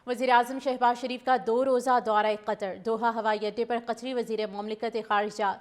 وزیراعظم شہباز شریف کا 2 روزہ دورہ قطر دوحہ ہوائی اڈے پر قطری وزیر مملکت خارجہ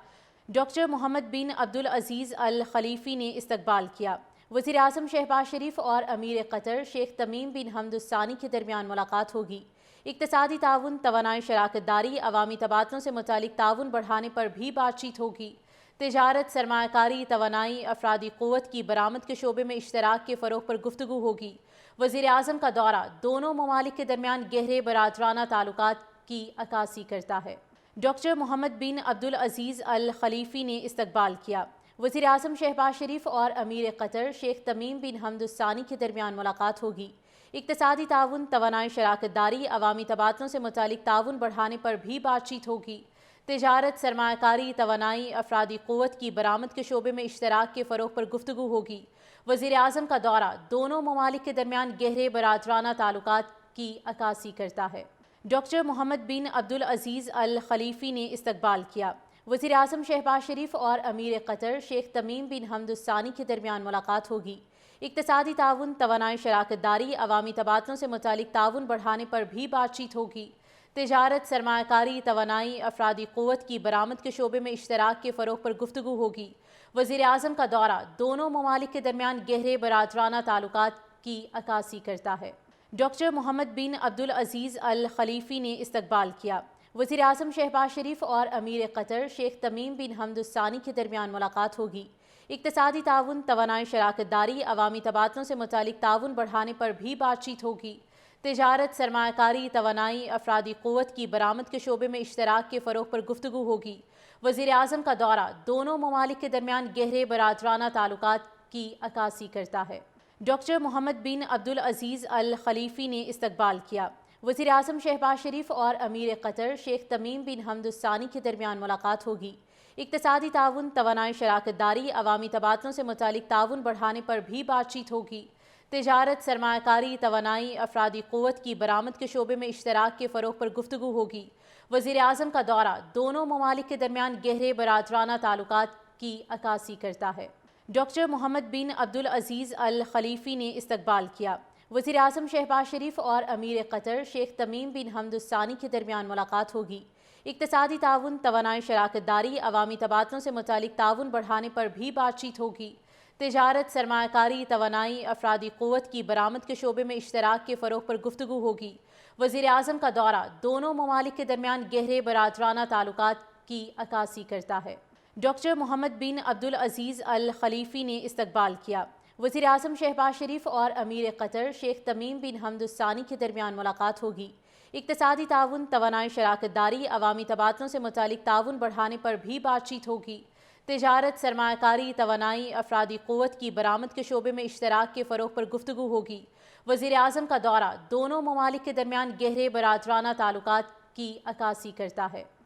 ڈاکٹر محمد بن عبدالعزیز الخلیفی نے استقبال کیا۔ وزیراعظم شہباز شریف اور امیر قطر شیخ تمیم بن حمد الثانی کے درمیان ملاقات ہوگی۔ اقتصادی تعاون، توانائی شراکت داری، عوامی تبادلوں سے متعلق تعاون بڑھانے پر بھی بات چیت ہوگی۔ تجارت، سرمایہ کاری، توانائی، افرادی قوت کی برآمد کے شعبے میں اشتراک کے فروغ پر گفتگو ہوگی۔ وزیراعظم کا دورہ دونوں ممالک کے درمیان گہرے برادرانہ تعلقات کی عکاسی کرتا ہے۔ ڈاکٹر محمد بن عبدالعزیز الخلیفی نے استقبال کیا۔ وزیراعظم شہباز شریف اور امیر قطر شیخ تمیم بن حمد الثانی کے درمیان ملاقات ہوگی۔ اقتصادی تعاون، توانائی شراکت داری، عوامی تبادلوں سے متعلق تعاون بڑھانے پر بھی بات چیت ہوگی۔ تجارت، سرمایہ کاری، توانائی، افرادی قوت کی برآمد کے شعبے میں اشتراک کے فروغ پر گفتگو ہوگی۔ وزیراعظم کا دورہ دونوں ممالک کے درمیان گہرے برادرانہ تعلقات کی عکاسی کرتا ہے۔ ڈاکٹر محمد بن عبدالعزیز الخلیفی نے استقبال کیا۔ وزیراعظم شہباز شریف اور امیر قطر شیخ تمیم بن حمد الثانی کے درمیان ملاقات ہوگی۔ اقتصادی تعاون، توانائی شراکت داری، عوامی تبادلوں سے متعلق تعاون بڑھانے پر بھی بات چیت ہوگی۔ تجارت، سرمایہ کاری، توانائی، افرادی قوت کی برآمد کے شعبے میں اشتراک کے فروغ پر گفتگو ہوگی۔ وزیراعظم کا دورہ دونوں ممالک کے درمیان گہرے برادرانہ تعلقات کی عکاسی کرتا ہے۔ ڈاکٹر محمد بن عبدالعزیز الخلیفی نے استقبال کیا۔ وزیراعظم شہباز شریف اور امیر قطر شیخ تمیم بن حمد الثانی کے درمیان ملاقات ہوگی۔ اقتصادی تعاون، توانائی شراکت داری، عوامی تبادلوں سے متعلق تعاون بڑھانے پر بھی بات چیت ہوگی۔ تجارت، سرمایہ کاری، توانائی، افرادی قوت کی برآمد کے شعبے میں اشتراک کے فروغ پر گفتگو ہوگی۔ وزیراعظم کا دورہ دونوں ممالک کے درمیان گہرے برادرانہ تعلقات کی عکاسی کرتا ہے۔ ڈاکٹر محمد بن عبدالعزیز الخلیفی نے استقبال کیا۔ وزیراعظم شہباز شریف اور امیر قطر شیخ تمیم بن حمد الثانی کے درمیان ملاقات ہوگی۔ اقتصادی تعاون، توانائی شراکت داری، عوامی تبادلوں سے متعلق تعاون بڑھانے پر بھی بات چیت ہوگی۔ تجارت، سرمایہ کاری، توانائی، افرادی قوت کی برآمد کے شعبے میں اشتراک کے فروغ پر گفتگو ہوگی۔ وزیراعظم کا دورہ دونوں ممالک کے درمیان گہرے برادرانہ تعلقات کی عکاسی کرتا ہے۔ ڈاکٹر محمد بن عبدالعزیز الخلیفی نے استقبال کیا۔ وزیراعظم شہباز شریف اور امیر قطر شیخ تمیم بن حمد الثانی کے درمیان ملاقات ہوگی۔ اقتصادی تعاون، توانائی شراکت داری، عوامی تبادلوں سے متعلق تعاون بڑھانے پر بھی بات چیت ہوگی۔ تجارت، سرمایہ کاری، توانائی، افرادی قوت کی برآمد کے شعبے میں اشتراک کے فروغ پر گفتگو ہوگی۔ وزیراعظم کا دورہ دونوں ممالک کے درمیان گہرے برادرانہ تعلقات کی عکاسی کرتا ہے۔ ڈاکٹر محمد بن عبدالعزیز الخلیفی نے استقبال کیا۔ وزیراعظم شہباز شریف اور امیر قطر شیخ تمیم بن حمد الثانی کے درمیان ملاقات ہوگی۔ اقتصادی تعاون، توانائی شراکت داری، عوامی تبادلوں سے متعلق تعاون بڑھانے پر بھی بات چیت ہوگی۔ تجارت، سرمایہ کاری، توانائی، افرادی قوت کی برآمد کے شعبے میں اشتراک کے فروغ پر گفتگو ہوگی۔ وزیراعظم کا دورہ دونوں ممالک کے درمیان گہرے برادرانہ تعلقات کی عکاسی کرتا ہے۔